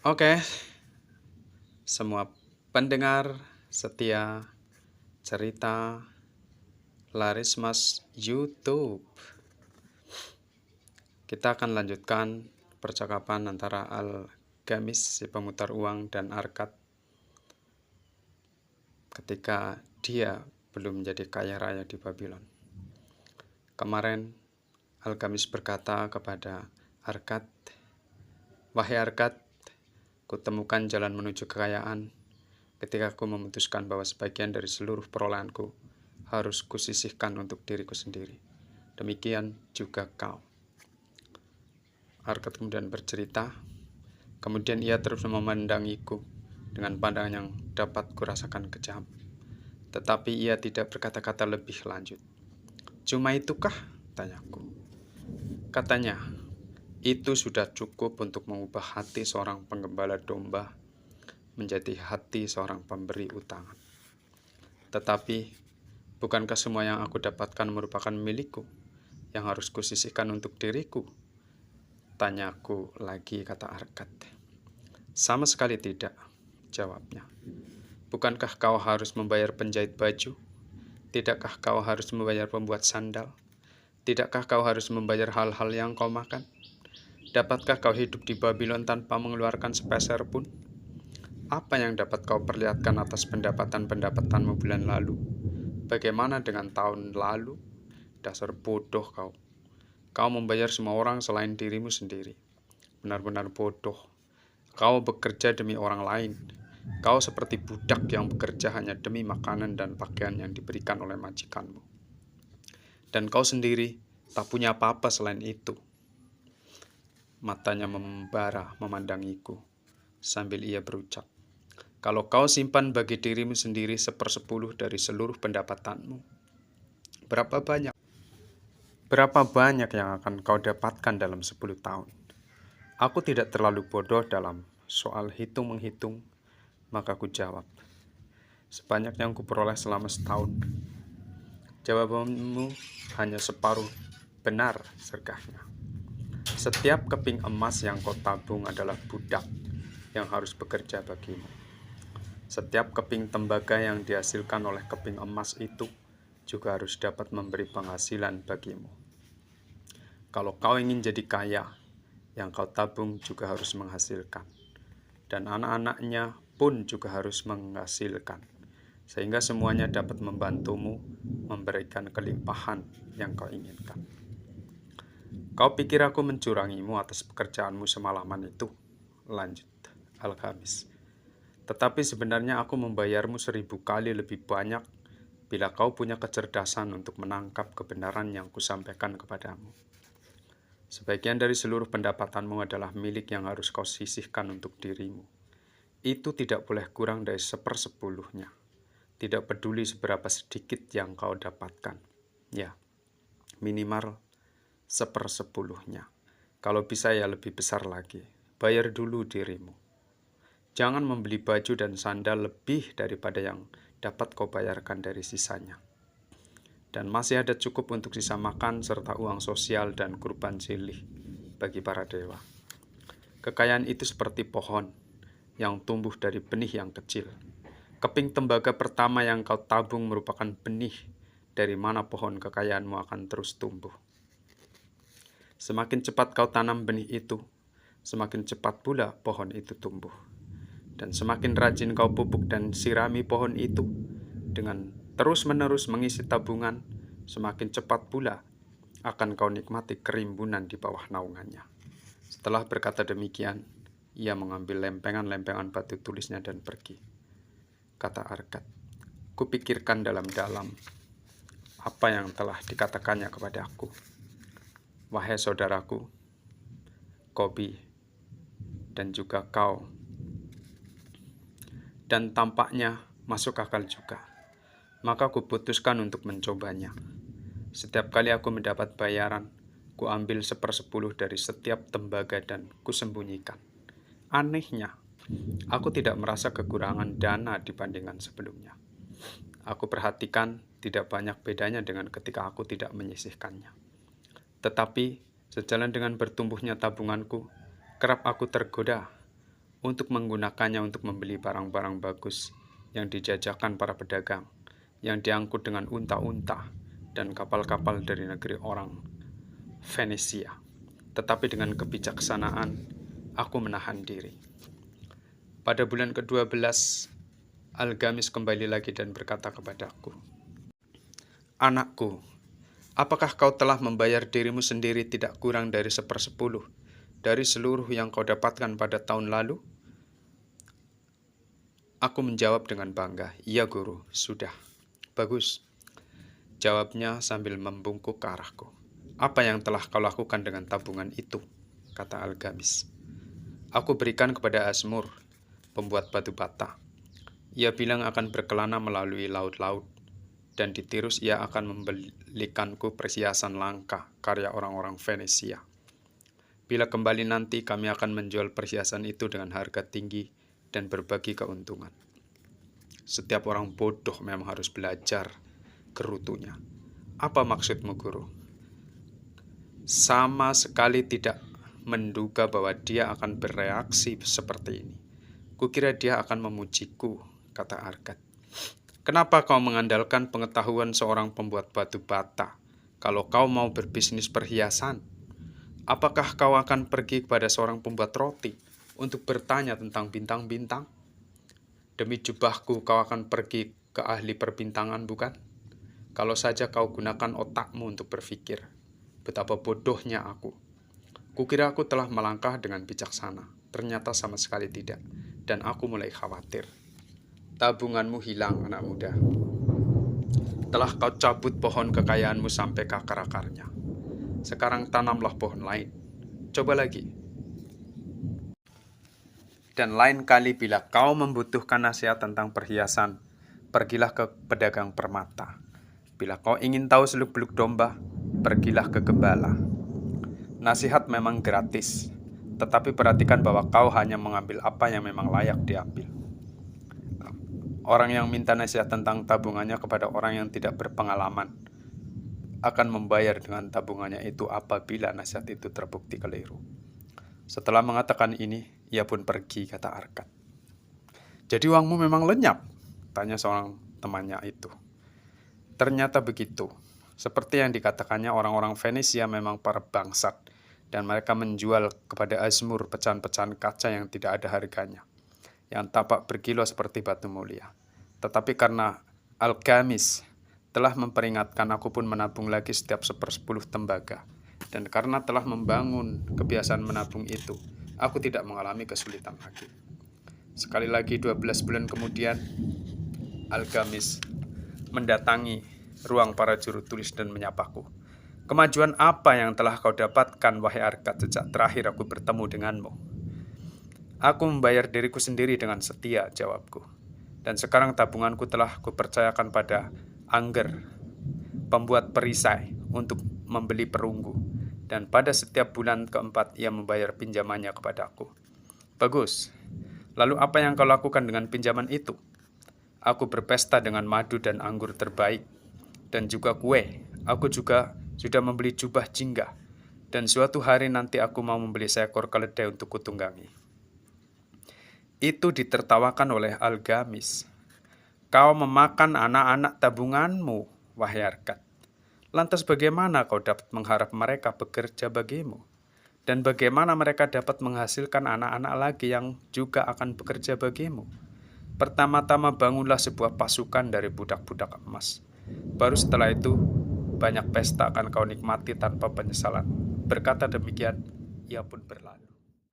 Oke, semua pendengar setia cerita Larismas YouTube. Kita akan lanjutkan percakapan antara Algamis, si pemutar uang, dan Arkad ketika dia belum menjadi kaya raya di Babylon. Kemarin Algamis berkata kepada Arkad, "Wahai Arkad, kutemukan jalan menuju kekayaan ketika aku memutuskan bahwa sebagian dari seluruh perolehanku harus kusisihkan untuk diriku sendiri. Demikian juga kau." Arkad kemudian bercerita, kemudian ia terus memandangiku dengan pandangan yang dapat kurasakan kejam. Tetapi ia tidak berkata-kata lebih lanjut. "Cuma itukah?" tanyaku. Katanya, "Itu sudah cukup untuk mengubah hati seorang penggembala domba menjadi hati seorang pemberi utangan. Tetapi, bukankah semua yang aku dapatkan merupakan milikku, yang harus kusisihkan untuk diriku?" Tanyaku lagi, kata Arkad. "Sama sekali tidak," jawabnya. "Bukankah kau harus membayar penjahit baju? Tidakkah kau harus membayar pembuat sandal? Tidakkah kau harus membayar hal-hal yang kau makan? Dapatkah kau hidup di Babylon tanpa mengeluarkan sepeser pun? Apa yang dapat kau perlihatkan atas pendapatan-pendapatanmu bulan lalu? Bagaimana dengan tahun lalu? Dasar bodoh kau. Kau membayar semua orang selain dirimu sendiri. Benar-benar bodoh. Kau bekerja demi orang lain. Kau seperti budak yang bekerja hanya demi makanan dan pakaian yang diberikan oleh majikanmu. Dan kau sendiri tak punya apa-apa selain itu." Matanya membara memandangiku sambil ia berucap, "Kalau kau simpan bagi dirimu sendiri 1/10 dari seluruh pendapatanmu, Berapa banyak yang akan kau dapatkan dalam 10 tahun? Aku tidak terlalu bodoh dalam soal hitung-menghitung, maka ku jawab, sebanyak yang kuperoleh selama setahun." "Jawabanmu hanya separuh benar," sergahnya. "Setiap keping emas yang kau tabung adalah budak yang harus bekerja bagimu. Setiap keping tembaga yang dihasilkan oleh keping emas itu juga harus dapat memberi penghasilan bagimu. Kalau kau ingin jadi kaya, yang kau tabung juga harus menghasilkan. Dan anak-anaknya pun juga harus menghasilkan, sehingga semuanya dapat membantumu memberikan kelimpahan yang kau inginkan." "Kau pikir aku mencurangimu atas pekerjaanmu semalaman itu?" lanjut Algamis. "Tetapi sebenarnya aku membayarmu 1000 kali lebih banyak bila kau punya kecerdasan untuk menangkap kebenaran yang kusampaikan kepadamu. Sebagian dari seluruh pendapatanmu adalah milik yang harus kau sisihkan untuk dirimu. Itu tidak boleh kurang dari 1/10-nya. Tidak peduli seberapa sedikit yang kau dapatkan. Ya, minimal 1/10-nya. Kalau bisa ya lebih besar lagi. Bayar dulu dirimu. Jangan membeli baju dan sandal lebih daripada yang dapat kau bayarkan dari sisanya. Dan masih ada cukup untuk sisa makan serta uang sosial dan kurban silih bagi para dewa. Kekayaan itu seperti pohon yang tumbuh dari benih yang kecil. Keping tembaga pertama yang kau tabung merupakan benih dari mana pohon kekayaanmu akan terus tumbuh. Semakin cepat kau tanam benih itu, semakin cepat pula pohon itu tumbuh. Dan semakin rajin kau pupuk dan sirami pohon itu dengan terus-menerus mengisi tabungan, semakin cepat pula akan kau nikmati kerimbunan di bawah naungannya." Setelah berkata demikian, ia mengambil lempengan-lempengan batu tulisnya dan pergi. Kata Arkad, "Kupikirkan dalam-dalam apa yang telah dikatakannya kepada aku. Wahai saudaraku, Kobi, dan juga kau. Dan tampaknya masuk akal juga. Maka kuputuskan untuk mencobanya. Setiap kali aku mendapat bayaran, kuambil 1/10 dari setiap tembaga dan kusembunyikan. Anehnya, aku tidak merasa kekurangan dana dibandingkan sebelumnya. Aku perhatikan tidak banyak bedanya dengan ketika aku tidak menyisihkannya. Tetapi, sejalan dengan bertumbuhnya tabunganku, kerap aku tergoda untuk menggunakannya untuk membeli barang-barang bagus yang dijajakan para pedagang, yang diangkut dengan unta-unta dan kapal-kapal dari negeri orang Venesia. Tetapi dengan kebijaksanaan, aku menahan diri. Pada bulan ke-12, Algamis kembali lagi dan berkata kepadaku, "Anakku, apakah kau telah membayar dirimu sendiri tidak kurang dari 1/10 dari seluruh yang kau dapatkan pada tahun lalu?" Aku menjawab dengan bangga, "Iya guru, sudah." "Bagus," jawabnya sambil membungkuk ke arahku. "Apa yang telah kau lakukan dengan tabungan itu?" kata Algamis. "Aku berikan kepada Asmur, pembuat batu bata. Ia bilang akan berkelana melalui laut-laut, dan di Tirus ia akan membelikanku perhiasan langka karya orang-orang Venesia. Bila kembali nanti kami akan menjual perhiasan itu dengan harga tinggi dan berbagi keuntungan." Setiap orang bodoh memang harus belajar, gerutunya. "Apa maksudmu, guru?" "Sama sekali tidak menduga bahwa dia akan bereaksi seperti ini. Kukira dia akan memujiku," kata Arkat. "Kenapa kau mengandalkan pengetahuan seorang pembuat batu bata kalau kau mau berbisnis perhiasan? Apakah kau akan pergi kepada seorang pembuat roti untuk bertanya tentang bintang-bintang? Demi jubahku kau akan pergi ke ahli perbintangan, bukan? Kalau saja kau gunakan otakmu untuk berpikir. Betapa bodohnya aku. Kukira aku telah melangkah dengan bijaksana. Ternyata sama sekali tidak. Dan aku mulai khawatir." "Tabunganmu hilang, anak muda. Telah kau cabut pohon kekayaanmu sampai ke akar-akarnya. Sekarang tanamlah pohon lain. Coba lagi. Dan lain kali bila kau membutuhkan nasihat tentang perhiasan, pergilah ke pedagang permata. Bila kau ingin tahu seluk-beluk domba, pergilah ke gembala. Nasihat memang gratis, tetapi perhatikan bahwa kau hanya mengambil apa yang memang layak diambil." Orang yang minta nasihat tentang tabungannya kepada orang yang tidak berpengalaman akan membayar dengan tabungannya itu apabila nasihat itu terbukti keliru. Setelah mengatakan ini, ia pun pergi, kata Arkat. "Jadi uangmu memang lenyap?" tanya seorang temannya itu. Ternyata begitu. Seperti yang dikatakannya, orang-orang Venesia memang para bangsat, dan mereka menjual kepada Asmur pecahan-pecahan kaca yang tidak ada harganya, yang tampak berkilau seperti batu mulia. Tetapi karena Algamis telah memperingatkan, aku pun menabung lagi setiap 1/10 tembaga. Dan karena telah membangun kebiasaan menabung itu, aku tidak mengalami kesulitan lagi. Sekali lagi 12 bulan kemudian, Algamis mendatangi ruang para juru tulis dan menyapaku. "Kemajuan apa yang telah kau dapatkan, wahai Arkat, sejak terakhir aku bertemu denganmu?" "Aku membayar diriku sendiri dengan setia," jawabku. "Dan sekarang tabunganku telah kupercayakan pada Angger, pembuat perisai, untuk membeli perunggu. Dan pada setiap bulan keempat ia membayar pinjamannya kepadaku." "Bagus. Lalu apa yang kau lakukan dengan pinjaman itu?" "Aku berpesta dengan madu dan anggur terbaik, dan juga kue. Aku juga sudah membeli jubah jingga, dan suatu hari nanti aku mau membeli seekor keledai untuk kutunggangi." Itu ditertawakan oleh Algamis. "Kau memakan anak-anak tabunganmu, wahai Arkat. Lantas bagaimana kau dapat mengharap mereka bekerja bagimu? Dan bagaimana mereka dapat menghasilkan anak-anak lagi yang juga akan bekerja bagimu? Pertama-tama bangunlah sebuah pasukan dari budak-budak emas. Baru setelah itu, banyak pesta akan kau nikmati tanpa penyesalan." Berkata demikian, ia pun berlalu.